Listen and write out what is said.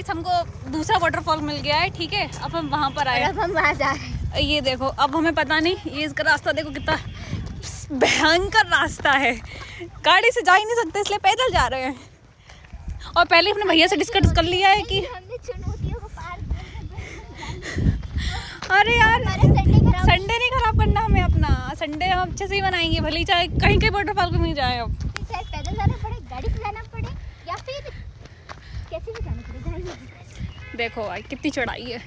हमको दूसरा वाटरफॉल मिल गया है, ठीक है। अब हम वहाँ पर आए, अब हम वहाँ जा रहे हैं। ये देखो, अब हमें पता नहीं ये इसका रास्ता देखो कितना भयंकर रास्ता है, गाड़ी से जा ही नहीं सकते इसलिए पैदल जा रहे हैं। और पहले हमने भैया से डिस्कस कर लिया है कि हमने चुनौतियों को पार अरे यार संडे संडे नहीं खराब करना हमें अपना, संडे हम अच्छे से ही बनाएंगे, भले ही चाहे कहीं कहीं वाटरफॉल को नहीं जाए। अब चाहे पैदल जाना पड़े, गाड़ी से जाना पड़े, या फिर कैसे भी जाना पड़े। देखो भाई कितनी चढ़ाई है।